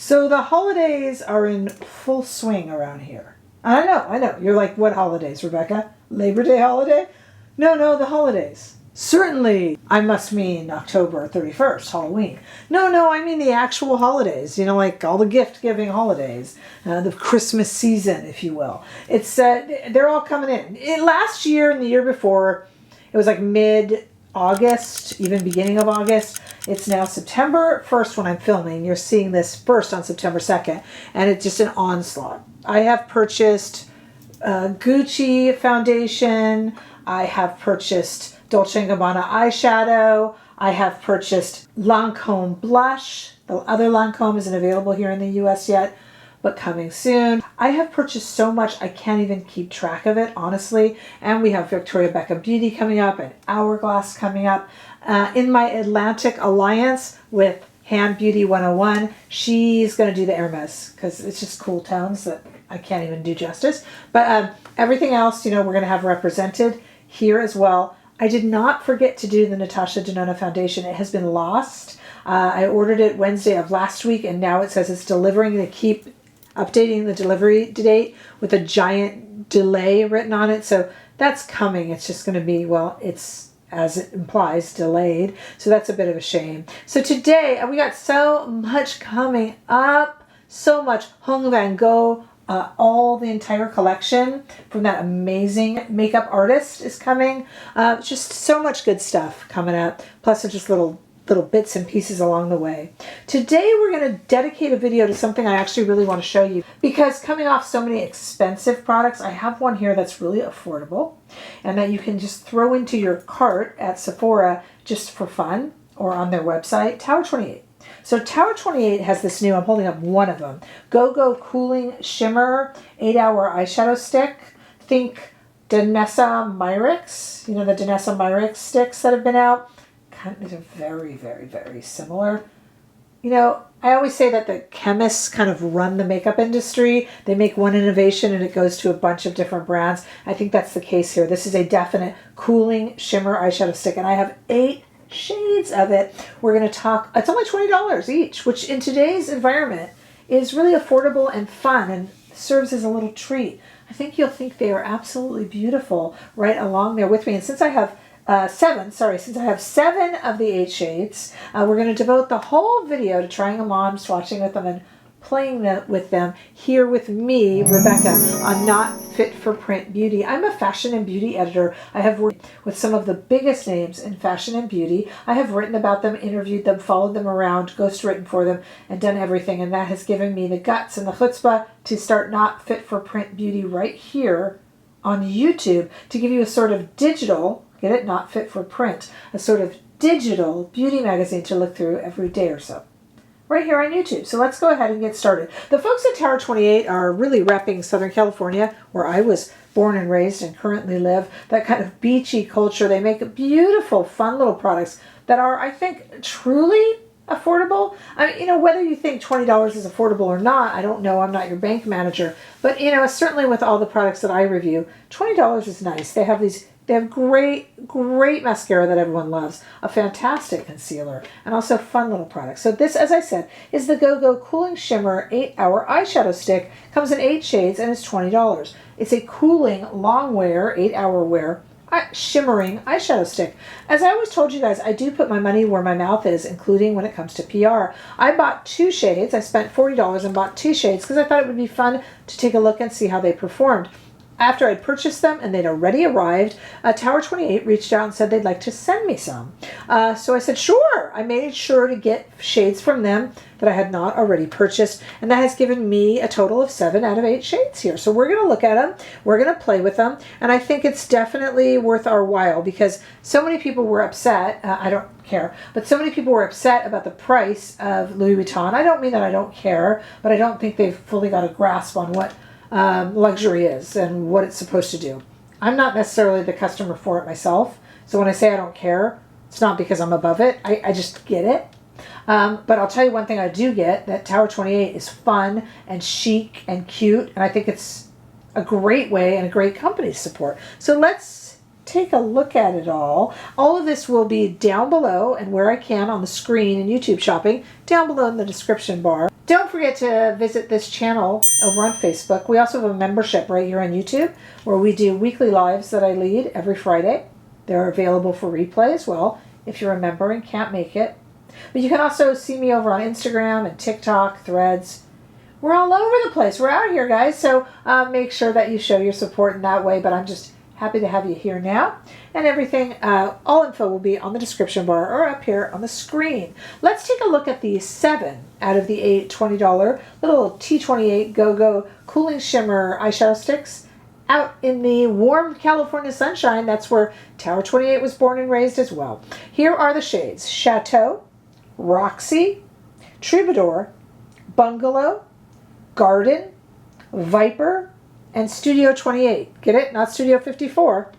So the holidays are in full swing around here. I know. You're like, what holidays, Rebecca? Labor Day holiday? No, the holidays. Certainly, I must mean October 31st, Halloween. No, I mean the actual holidays, like all the gift-giving holidays, the Christmas season, if you will. It's they're all coming in. Last year and the year before, it was like mid-August, even beginning of August. It's now September 1st when I'm filming. You're seeing this first on September 2nd, and it's just an onslaught. I have purchased Gucci foundation. I have purchased Dolce & Gabbana eyeshadow. I have purchased Lancome blush. The other Lancome isn't available here in the US yet, but coming soon. I have purchased so much I can't even keep track of it, honestly. And we have Victoria Beckham Beauty coming up and Hourglass coming up. In my Atlantic alliance with Hand Beauty 101, she's going to do the Hermes because it's just cool tones that I can't even do justice. But everything else, we're going to have represented here as well. I did not forget to do the Natasha Denona foundation. It has been lost. I ordered it Wednesday of last week, and now it says it's delivering. They keep updating the delivery date with a giant delay written on it. So that's coming. It's just going to be, well, it's, as it implies, delayed. So that's a bit of a shame. So today, we got so much coming up. So much. Hong Van Gogh. All the entire collection from that amazing makeup artist is coming. Just so much good stuff coming up. Plus just little bits and pieces along the way. Today we're going to dedicate a video to something I actually really want to show you. Because coming off so many expensive products, I have one here that's really affordable. And that you can just throw into your cart at Sephora just for fun. Or on their website, Tower 28. So Tower 28 has this new, I'm holding up one of them, GoGo Cooling Shimmer 8-hour eyeshadow stick. Think Danessa Myricks, the Danessa Myricks sticks that have been out. Kind of very, very, very similar. I always say that the chemists kind of run the makeup industry. They make one innovation and it goes to a bunch of different brands. I think that's the case here. This is a definite cooling shimmer eyeshadow stick, and I have 8 shades of it. We're going to talk, it's only $20 each, which in today's environment is really affordable and fun and serves as a little treat. I think you'll think they are absolutely beautiful right along there with me. And since I have 7 of the 8 shades, we're going to devote the whole video to trying them on, swatching with them, and playing with them here with me, Rebecca, on Not Fit for Print Beauty. I'm a fashion and beauty editor. I have worked with some of the biggest names in fashion and beauty. I have written about them, interviewed them, followed them around, ghostwritten for them, and done everything. And that has given me the guts and the chutzpah to start Not Fit for Print Beauty right here on YouTube to give you a sort of digital, get it? Not Fit for Print, a sort of digital beauty magazine to look through every day or so. Right here on YouTube. So let's go ahead and get started. The folks at Tower 28 are really repping Southern California, where I was born and raised and currently live. That kind of beachy culture. They make beautiful, fun little products that are, I think, truly affordable. I mean, whether you think $20 is affordable or not, I don't know. I'm not your bank manager. But, certainly with all the products that I review, $20 is nice. They have great, great mascara that everyone loves, a fantastic concealer, and also fun little products. So this, as I said, is the GoGo Cooling Shimmer 8-hour eyeshadow stick. Comes in 8 shades and it's $20. It's a cooling, long wear, 8-hour wear, shimmering eyeshadow stick. As I always told you guys, I do put my money where my mouth is, including when it comes to PR. I bought 2 shades. I spent $40 and bought 2 shades because I thought it would be fun to take a look and see how they performed. After I'd purchased them and they'd already arrived, Tower 28 reached out and said they'd like to send me some. So I said, sure. I made sure to get shades from them that I had not already purchased. And that has given me a total of 7 out of 8 shades here. So we're going to look at them. We're going to play with them. And I think it's definitely worth our while because so many people were upset. I don't care. But so many people were upset about the price of Louis Vuitton. I don't mean that I don't care, but I don't think they've fully got a grasp on what luxury is and what it's supposed to do. I'm not necessarily the customer for it myself, so when I say I don't care, it's not because I'm above it. I just get it. But I'll tell you one thing I do get, that Tower 28 is fun and chic and cute, and I think it's a great way and a great company to support. So let's take a look at it all. All of this will be down below and where I can on the screen in YouTube shopping, down below in the description bar. Don't forget to visit this channel over on Facebook. We also have a membership right here on YouTube where we do weekly lives that I lead every Friday. They're available for replay as well if you're a member and can't make it. But you can also see me over on Instagram and TikTok, Threads. We're all over the place. We're out here, guys. So make sure that you show your support in that way. But I'm just happy to have you here now. And everything, all info will be on the description bar or up here on the screen. Let's take a look at the 7 out of the 8 $20 little T28 GoGo Cooling Shimmer eyeshadow sticks out in the warm California sunshine. That's where Tower 28 was born and raised as well. Here are the shades: Chateau, Roxy, Troubadour, Bungalow, Garden, Viper, and Studio 28. Get it? Not Studio 54.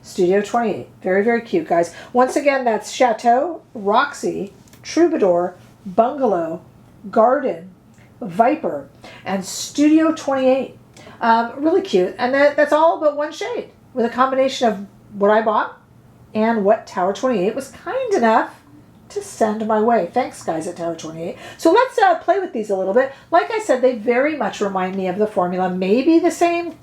Studio 28. Very, very cute, guys. Once again, that's Chateau, Roxy, Troubadour, Bungalow, Garden, Viper, and Studio 28. Really cute. And that's all but one shade with a combination of what I bought and what Tower 28 was kind enough to send my way. Thanks, guys, at Tower 28. So let's play with these a little bit. Like I said, they very much remind me of the formula. Maybe the same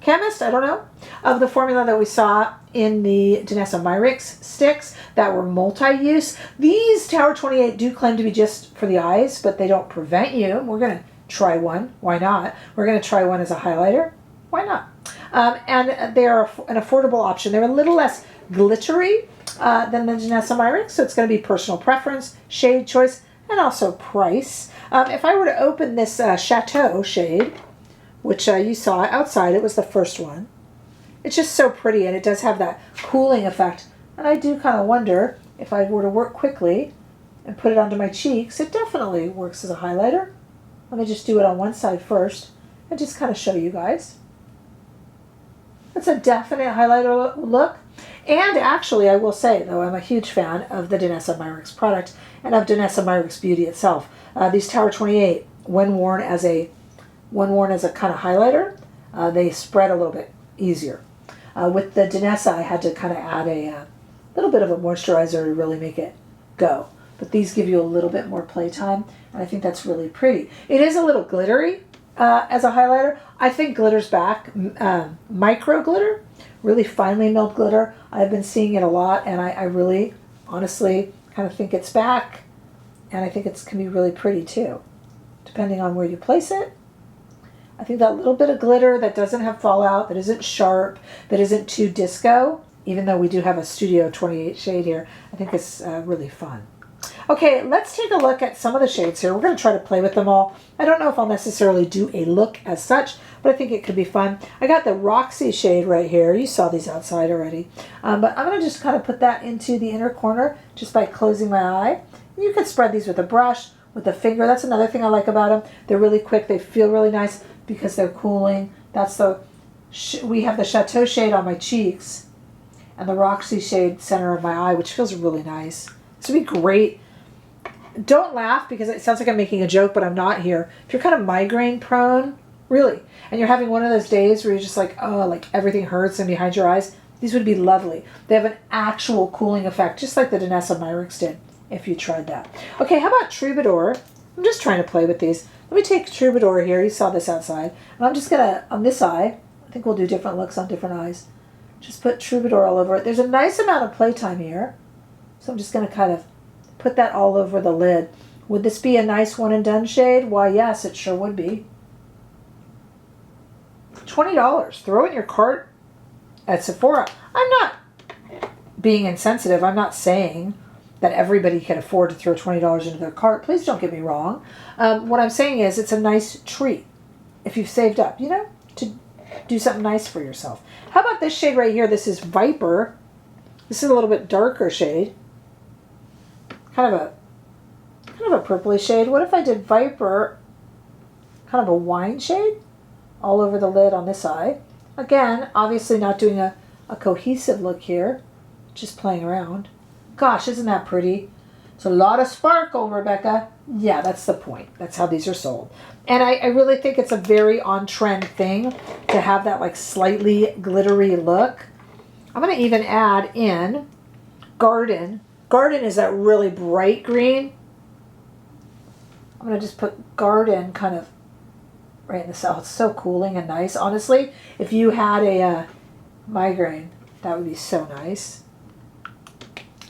chemist, I don't know, of the formula that we saw in the Danessa Myricks sticks that were multi-use. These Tower 28 do claim to be just for the eyes, but they don't prevent you. We're going to try one. Why not? We're going to try one as a highlighter. Why not? And they are an affordable option. They're a little less glittery than the Danessa Myricks, so it's going to be personal preference, shade choice, and also price. If I were to open this Chateau shade, which you saw outside, it was the first one. It's just so pretty, and it does have that cooling effect. And I do kind of wonder if I were to work quickly and put it onto my cheeks, it definitely works as a highlighter. Let me just do it on one side first and just kind of show you guys. It's a definite highlighter look. And actually, I will say, though, I'm a huge fan of the Danessa Myricks product and of Danessa Myricks Beauty itself. These Tower 28, when worn as a kind of highlighter, they spread a little bit easier. With the Danessa, I had to kind of add a little bit of a moisturizer to really make it go. But these give you a little bit more playtime, and I think that's really pretty. It is a little glittery as a highlighter. I think glitter's back. Micro glitter, really finely milled glitter. I've been seeing it a lot, and I really, honestly, kind of think it's back. And I think it can be really pretty, too, depending on where you place it. I think that little bit of glitter that doesn't have fallout, that isn't sharp, that isn't too disco, even though we do have a Studio 28 shade here, I think it's really fun. Okay, let's take a look at some of the shades here. We're going to try to play with them all. I don't know if I'll necessarily do a look as such, but I think it could be fun. I got the Roxy shade right here. You saw these outside already. But I'm going to just kind of put that into the inner corner just by closing my eye. You could spread these with a brush, with a finger. That's another thing I like about them. They're really quick. They feel really nice because they're cooling. That's we have the Chateau shade on my cheeks and the Roxy shade center of my eye, which feels really nice. This would be great. Don't laugh because it sounds like I'm making a joke, but I'm not here. If you're kind of migraine prone, really, and you're having one of those days where you're just like, oh, like everything hurts and behind your eyes, these would be lovely. They have an actual cooling effect, just like the Danessa Myricks did, if you tried that. Okay, how about Troubadour? I'm just trying to play with these. Let me take Troubadour here. You saw this outside. And I'm just going to, on this eye, I think we'll do different looks on different eyes. Just put Troubadour all over it. There's a nice amount of playtime here. So I'm just going to kind of put that all over the lid. Would this be a nice one and done shade? Why, yes, it sure would be. $20. Throw it in your cart at Sephora. I'm not being insensitive. I'm not saying that everybody can afford to throw $20 into their cart. Please don't get me wrong. What I'm saying is it's a nice treat if you've saved up, you know, to do something nice for yourself. How about this shade right here? This is Viper. This is a little bit darker shade. Kind of a purpley shade. What if I did Viper, kind of a wine shade, all over the lid on this eye? Again, obviously not doing a cohesive look here, just playing around. Gosh, isn't that pretty? It's a lot of sparkle, Rebecca. Yeah, that's the point. That's how these are sold. And I really think it's a very on-trend thing to have that like slightly glittery look. I'm going to even add in Garden. Garden is that really bright green. I'm going to just put Garden kind of right in the cell. It's so cooling and nice. Honestly, if you had a migraine, that would be so nice.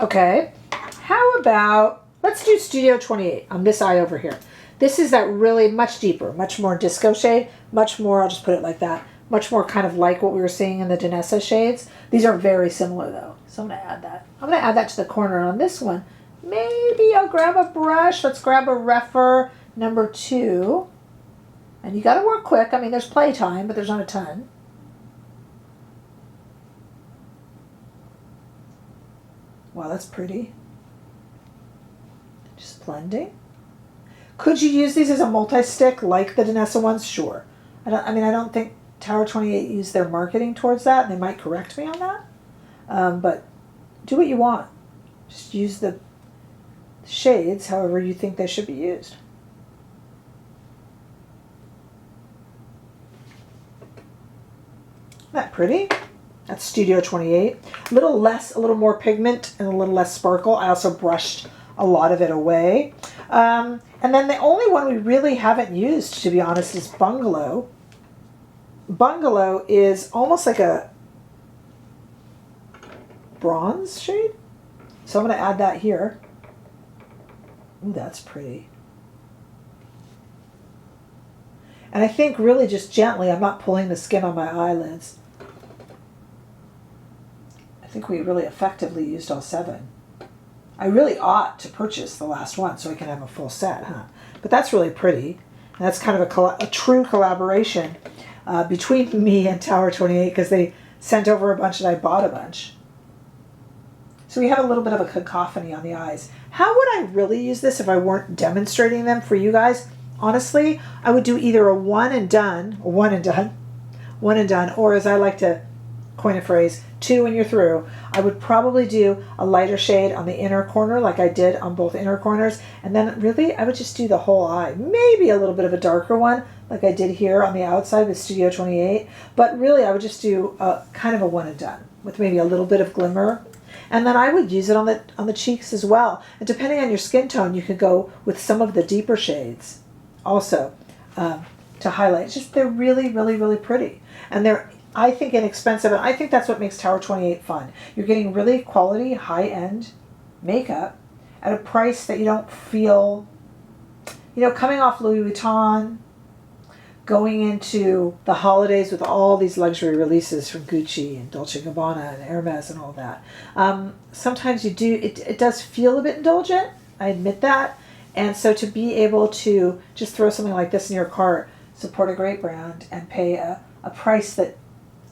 Okay, how about, let's do Studio 28 on this eye over here. This is that really much deeper, much more disco shade, much more, I'll just put it like that, much more kind of like what we were seeing in the Danessa shades. These are very similar though, so I'm going to add that. I'm going to add that to the corner on this one. Maybe I'll grab a brush. Let's grab a Refer number 2. And you got to work quick. I mean, there's playtime, but there's not a ton. Wow, that's pretty. Just blending. Could you use these as a multi-stick like the Danessa ones? Sure. I don't think Tower 28 used their marketing towards that, and they might correct me on that. But do what you want. Just use the shades however you think they should be used. Isn't that pretty? That's Studio 28. A little more pigment and a little less sparkle. I also brushed a lot of it away. And then the only one we really haven't used, to be honest, is Bungalow. Bungalow is almost like a bronze shade. So I'm going to add that here. Ooh, that's pretty. And I think really just gently, I'm not pulling the skin on my eyelids. I think we really effectively used all 7. I really ought to purchase the last one so I can have a full set, huh? But that's really pretty. And that's kind of a true collaboration between me and Tower 28 because they sent over a bunch and I bought a bunch. So we have a little bit of a cacophony on the eyes. How would I really use this if I weren't demonstrating them for you guys? Honestly, I would do either a one and done, or as I like to coin a phrase, 2 and you're through. I would probably do a lighter shade on the inner corner like I did on both inner corners, and then really I would just do the whole eye. Maybe a little bit of a darker one like I did here on the outside with Studio 28, but really I would just do a kind of a one and done with maybe a little bit of glimmer. And then I would use it on the cheeks as well. And depending on your skin tone, you could go with some of the deeper shades also to highlight. It's just they're really, really, really pretty. And they're, I think, inexpensive. And I think that's what makes Tower 28 fun. You're getting really quality, high-end makeup at a price that you don't feel, coming off Louis Vuitton, going into the holidays with all these luxury releases from Gucci and Dolce & Gabbana and Hermes and all that. Sometimes it does feel a bit indulgent. I admit that. And so to be able to just throw something like this in your cart, support a great brand, and pay a price that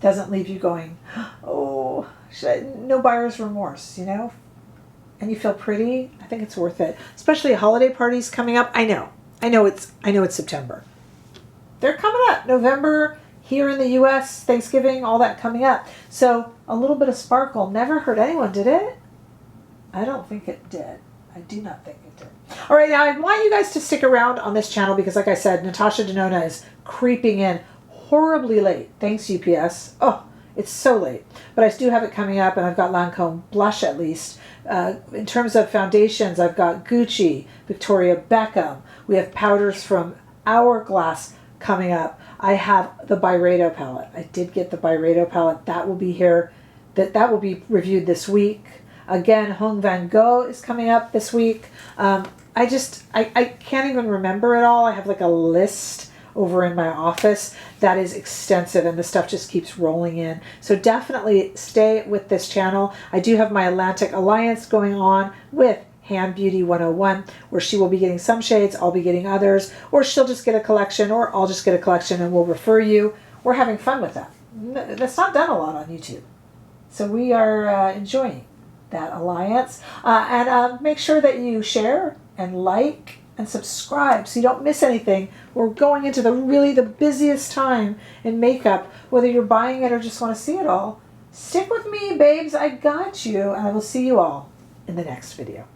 doesn't leave you going, oh, no buyer's remorse, and you feel pretty, I think it's worth it. Especially holiday parties coming up. I know it's September. They're coming up. November here in the U.S., Thanksgiving, all that coming up. So a little bit of sparkle never hurt anyone, did it? I don't think it did. I do not think it did. All right, now I want you guys to stick around on this channel because, like I said, Natasha Denona is creeping in horribly late. Thanks, UPS. Oh, it's so late. But I do have it coming up, and I've got Lancome blush at least. In terms of foundations, I've got Gucci, Victoria Beckham. We have powders from Hourglass coming up. I have the Byredo palette. I did get the Byredo palette. That will be here. That will be reviewed this week. Again, Hung Van Gogh is coming up this week. I can't even remember it all. I have like a list over in my office that is extensive and the stuff just keeps rolling in. So definitely stay with this channel. I do have my Atlantic Alliance going on with Hand Beauty 101, where she will be getting some shades, I'll be getting others, or she'll just get a collection, or I'll just get a collection and we'll refer you. We're having fun with that. That's not done a lot on YouTube. So we are enjoying that alliance. And make sure that you share and like and subscribe so you don't miss anything. We're going into the busiest time in makeup, whether you're buying it or just want to see it all. Stick with me, babes. I got you, and I will see you all in the next video.